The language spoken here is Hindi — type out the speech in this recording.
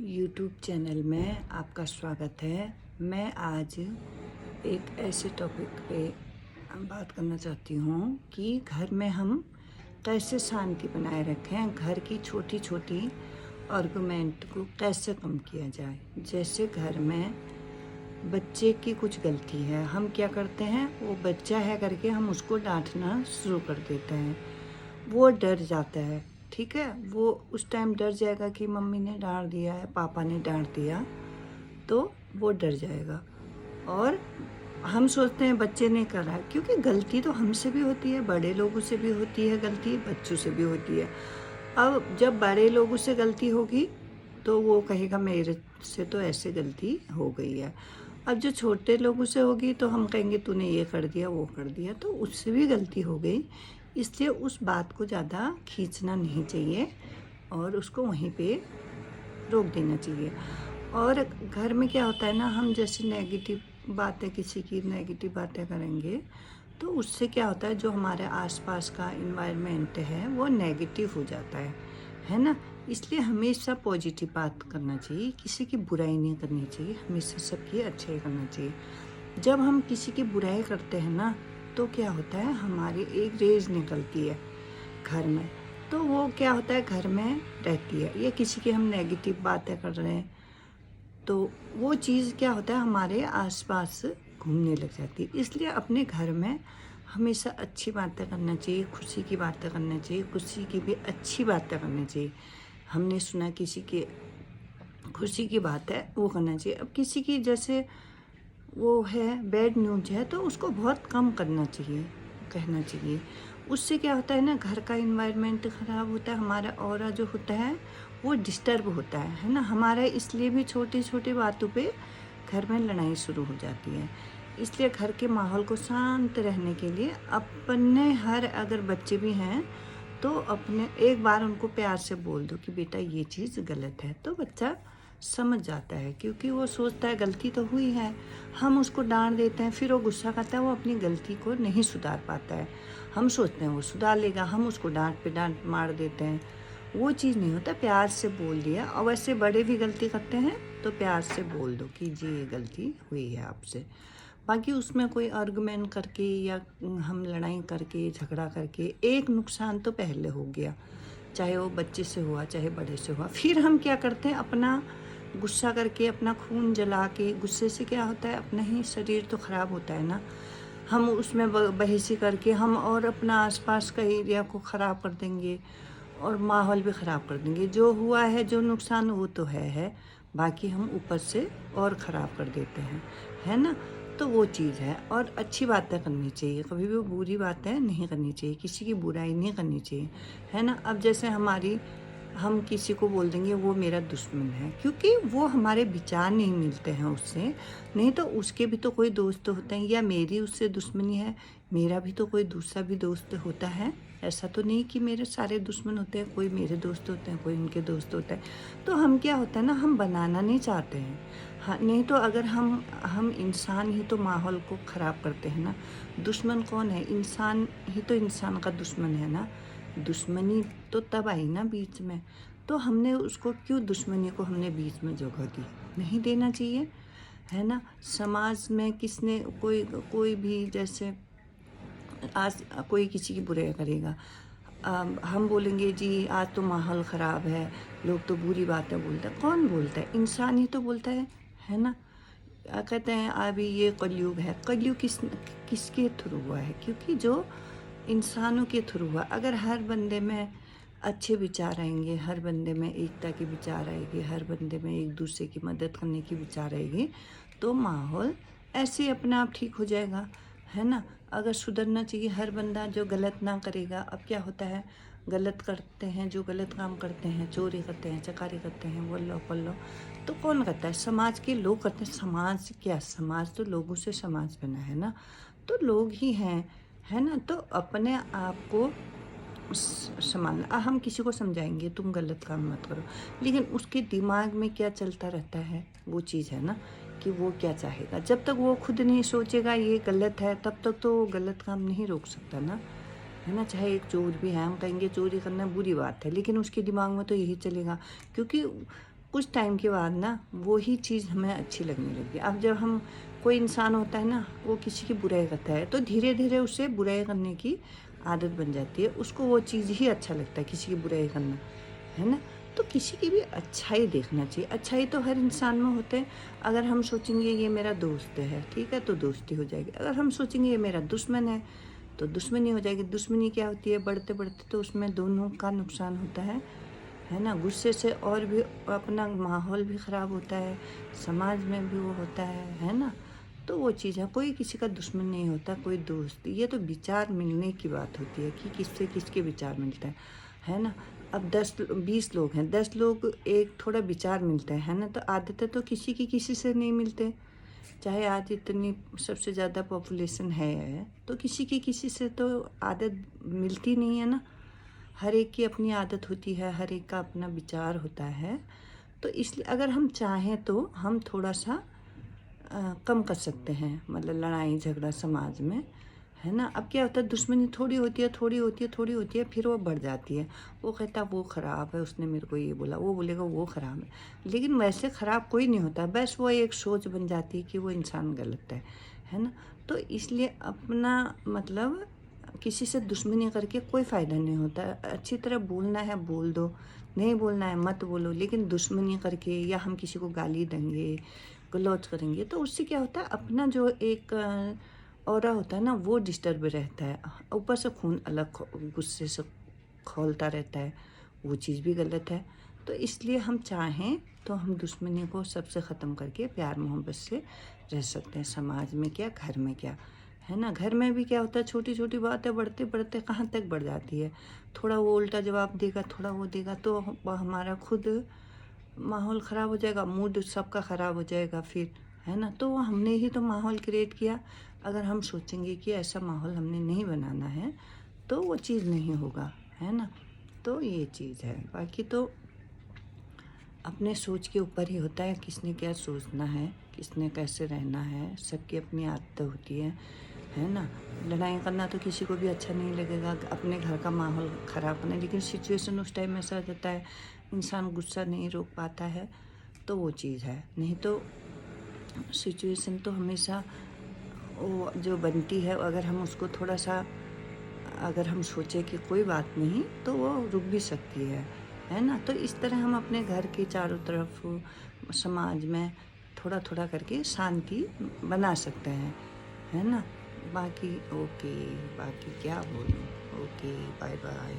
यूट्यूब चैनल में आपका स्वागत है। मैं आज एक ऐसे टॉपिक पे बात करना चाहती हूँ कि घर में हम कैसे शांति बनाए रखें, घर की छोटी छोटी आर्गुमेंट को कैसे कम किया जाए। जैसे घर में बच्चे की कुछ गलती है, हम क्या करते हैं, वो बच्चा है करके हम उसको डांटना शुरू कर देते हैं। वो डर जाता है, ठीक है, वो उस टाइम डर जाएगा कि मम्मी ने डांट दिया है, पापा ने डांट दिया, तो वो डर जाएगा। और हम सोचते हैं बच्चे ने करा है, क्योंकि गलती तो हमसे भी होती है, बड़े लोगों से भी होती है गलती, बच्चों से भी होती है। अब जब बड़े लोगों से गलती होगी तो वो कहेगा मेरे से तो ऐसे गलती हो गई है। अब जो छोटे लोगों से होगी तो हम कहेंगे तूने ये कर दिया, वो कर दिया, तो उससे भी गलती हो गई। इसलिए उस बात को ज़्यादा खींचना नहीं चाहिए और उसको वहीं पे रोक देना चाहिए। और घर में क्या होता है ना, हम जैसे नेगेटिव बातें, किसी की नेगेटिव बातें करेंगे तो उससे क्या होता है, जो हमारे आसपास का इन्वायरमेंट है वो नेगेटिव हो जाता है ना। इसलिए हमेशा पॉजिटिव बात करना चाहिए, किसी की बुराई नहीं करनी चाहिए, हमेशा सबकी अच्छाई करना चाहिए। जब हम किसी की बुराई करते हैं ना तो क्या होता है, हमारी एक रेज निकलती है घर में, तो वो क्या होता है घर में रहती है। या किसी की हम नेगेटिव बातें कर रहे हैं तो वो चीज़ क्या होता है, हमारे आसपास घूमने लग जाती है। इसलिए अपने घर में हमेशा अच्छी बातें करना चाहिए, खुशी की बातें करना चाहिए, खुशी की भी अच्छी बातें करनी चाहिए। हमने सुना किसी के खुशी की बात है वो करना चाहिए। अब किसी की जैसे वो है बैड न्यूज है तो उसको बहुत कम करना चाहिए, कहना चाहिए। उससे क्या होता है ना, घर का इन्वायरमेंट ख़राब होता है, हमारा ऑरा जो होता है वो डिस्टर्ब होता है ना हमारा। इसलिए भी छोटी छोटी बातों पे घर में लड़ाई शुरू हो जाती है। इसलिए घर के माहौल को शांत रहने के लिए अपने हर, अगर बच्चे भी हैं तो अपने एक बार उनको प्यार से बोल दो कि बेटा ये चीज़ गलत है, तो बच्चा समझ जाता है, क्योंकि वो सोचता है गलती तो हुई है। हम उसको डांट देते हैं, फिर वो गुस्सा करता है, वो अपनी गलती को नहीं सुधार पाता है। हम सोचते हैं वो सुधार लेगा, हम उसको डांट पे डांट मार देते हैं। वो चीज़ नहीं होता, प्यार से बोल दिया। और वैसे बड़े भी गलती करते हैं तो प्यार से बोल दो कि जी ये गलती हुई है आपसे। बाकी उसमें कोई आर्गुमेंट करके या हम लड़ाई करके झगड़ा करके, एक नुकसान तो पहले हो गया, चाहे वो बच्चे से हुआ चाहे बड़े से हुआ। फिर हम क्या करते हैं, अपना गुस्सा करके, अपना खून जला के, गुस्से से क्या होता है, अपना ही शरीर तो ख़राब होता है ना। हम उसमें बहसी करके हम और अपना आसपास का एरिया को ख़राब कर देंगे और माहौल भी ख़राब कर देंगे। जो हुआ है, जो नुकसान वो तो है, बाकी हम ऊपर से और ख़राब कर देते हैं, है ना। तो वो चीज़ है। और अच्छी बातें करनी चाहिए, कभी भी बुरी बातें नहीं करनी चाहिए, किसी की बुराई नहीं करनी चाहिए, है ना। अब जैसे हम किसी को बोल देंगे वो मेरा दुश्मन है, क्योंकि वो हमारे विचार नहीं मिलते हैं उससे। नहीं तो उसके भी तो कोई दोस्त होते हैं, या मेरी उससे दुश्मनी है, मेरा भी तो कोई दूसरा भी दोस्त होता है। ऐसा तो नहीं कि मेरे सारे दुश्मन होते हैं, कोई मेरे दोस्त होते हैं, कोई उनके दोस्त होते हैं। तो हम क्या होता है ना, हम बनाना नहीं चाहते हैं। हाँ, नहीं तो अगर हम इंसान ही तो माहौल को ख़राब करते हैं ना। दुश्मन कौन है, इंसान ही तो इंसान का दुश्मन है ना। दुश्मनी तो तब आई ना बीच में, तो हमने उसको क्यों, दुश्मनी को हमने बीच में जगह दी, नहीं देना चाहिए, है ना। समाज में किसने, कोई कोई भी जैसे आज कोई किसी की बुराई करेगा, हम बोलेंगे जी आज तो माहौल ख़राब है, लोग तो बुरी बातें बोलते हैं। कौन बोलता है, इंसान ही तो बोलता है ना। कहते हैं अभी ये कलयुग है, कलयुग किसके थ्रू हुआ है, क्योंकि जो इंसानों के थ्रू हुआ। अगर हर बंदे में अच्छे विचार आएंगे, हर बंदे में एकता के विचार आएंगे, हर बंदे में एक दूसरे की मदद करने की विचार आएगी, तो माहौल ऐसे ही अपने आप ठीक हो जाएगा, है ना। अगर सुधरना चाहिए, हर बंदा जो गलत ना करेगा। अब क्या होता है, गलत करते हैं, जो गलत काम करते हैं, चोरी करते हैं, चकारी करते हैं, वो लो पल्लो, तो कौन करता है, समाज के लोग करते हैं। समाज क्या, समाज तो लोगों से समाज बना है ना, तो लोग ही हैं, है ना। तो अपने आप को संभालना। हम किसी को समझाएंगे तुम गलत काम मत करो, लेकिन उसके दिमाग में क्या चलता रहता है, वो चीज़ है ना, कि वो क्या चाहेगा। जब तक वो खुद नहीं सोचेगा ये गलत है, तब तक तो वो गलत काम नहीं रोक सकता ना, है ना। चाहे एक चोर भी है, हम कहेंगे चोरी करना बुरी बात है, लेकिन उसके दिमाग में तो यही चलेगा, क्योंकि कुछ टाइम के बाद ना वही चीज़ हमें अच्छी लगने लगी। अब जब हम कोई इंसान होता है ना, वो किसी की बुराई करता है, तो धीरे-धीरे उसे बुराई करने की आदत बन जाती है। उसको वो चीज़ ही अच्छा लगता है, किसी की बुराई करना, है ना? तो किसी की भी अच्छाई देखना चाहिए। अच्छाई तो हर इंसान में होते हैं। अगर हम सोचेंगे ये मेरा दोस्त है, ठीक है, तो दोस्ती हो जाएगी। अगर हम सोचेंगे ये मेरा दुश्मन है, तो दुश्मनी हो जाएगी। दुश्मनी क्या होती है? बढ़ते-बढ़ते तो उसमें दोनों का नुकसान होता है ना? गुस्से से और भी अपना माहौल भी ख़राब होता है, समाज में भी वो होता है ना? तो वो चीज़ है, कोई किसी का दुश्मन नहीं होता, कोई दोस्त। ये तो विचार मिलने की बात होती है कि किससे किसके विचार मिलते हैं, है ना? अब 10-20 लोग हैं, 10 लोग एक थोड़ा विचार मिलते हैं, है ना? तो आदतें तो किसी की किसी से नहीं मिलते। चाहे आज इतनी सबसे ज़्यादा पॉपुलेशन है, तो किसी की किसी से तो आदत मिलती नहीं है ना। हर एक की अपनी आदत होती है, हर एक का अपना विचार होता है। तो इसलिए अगर हम चाहें तो हम थोड़ा-सा कम कर सकते हैं, मतलब लड़ाई झगड़ा समाज में, है ना? अब क्या होता है, दुश्मनी थोड़ी होती है, थोड़ी होती है, थोड़ी होती है, फिर वो बढ़ जाती है। वो कहता है वो ख़राब है, उसने मेरे को ये बोला, वो बोलेगा वो ख़राब है। लेकिन वैसे ख़राब कोई नहीं होता, बस वो एक सोच बन जाती है कि वो इंसान गलत है ना? तो इसलिए अपना मतलब किसी से दुश्मनी करके कोई फ़ायदा नहीं होता। अच्छी तरह बोलना है बोल दो, नहीं बोलना है मत बोलो, लेकिन दुश्मनी करके या हम किसी को गाली देंगे, गलौज करेंगे, तो उससे क्या होता है, अपना जो एक ऑरा होता है ना, वो डिस्टर्ब रहता है। ऊपर से खून अलग गुस्से से खौलता रहता है, वो चीज़ भी गलत है। तो इसलिए हम चाहें तो हम दुश्मनी को सबसे ख़त्म करके प्यार मोहब्बत से रह सकते हैं, समाज में क्या, घर में क्या, है ना? घर में भी क्या होता है, छोटी-छोटी बातें बढ़ते-बढ़ते कहाँ तक बढ़ जाती है। थोड़ा वो उल्टा जवाब देगा, थोड़ा वो देगा, तो हमारा खुद माहौल ख़राब हो जाएगा, मूड सबका ख़राब हो जाएगा फिर, है ना? तो हमने ही तो माहौल क्रिएट किया। अगर हम सोचेंगे कि ऐसा माहौल हमने नहीं बनाना है, तो वो चीज़ नहीं होगा, है ना? तो ये चीज़ है। बाकी तो अपने सोच के ऊपर ही होता है, किसने क्या सोचना है, किसने कैसे रहना है, सबकी अपनी आदतें होती है ना? लड़ाई करना तो किसी को भी अच्छा नहीं लगेगा, अपने घर का माहौल ख़राब करना, लेकिन सिचुएशन उस टाइम ऐसा आ जाता है, इंसान गुस्सा नहीं रोक पाता है, तो वो चीज़ है। नहीं तो सिचुएशन तो हमेशा वो जो बनती है, अगर हम उसको थोड़ा-सा अगर हम सोचें कि कोई बात नहीं, तो वो रुक भी सकती है ना? तो इस तरह हम अपने घर के चारों तरफ समाज में थोड़ा-थोड़ा करके शांति बना सकते हैं, है ना? बाकी ओके, बाकी क्या बोलूँ? Okay, bye-bye.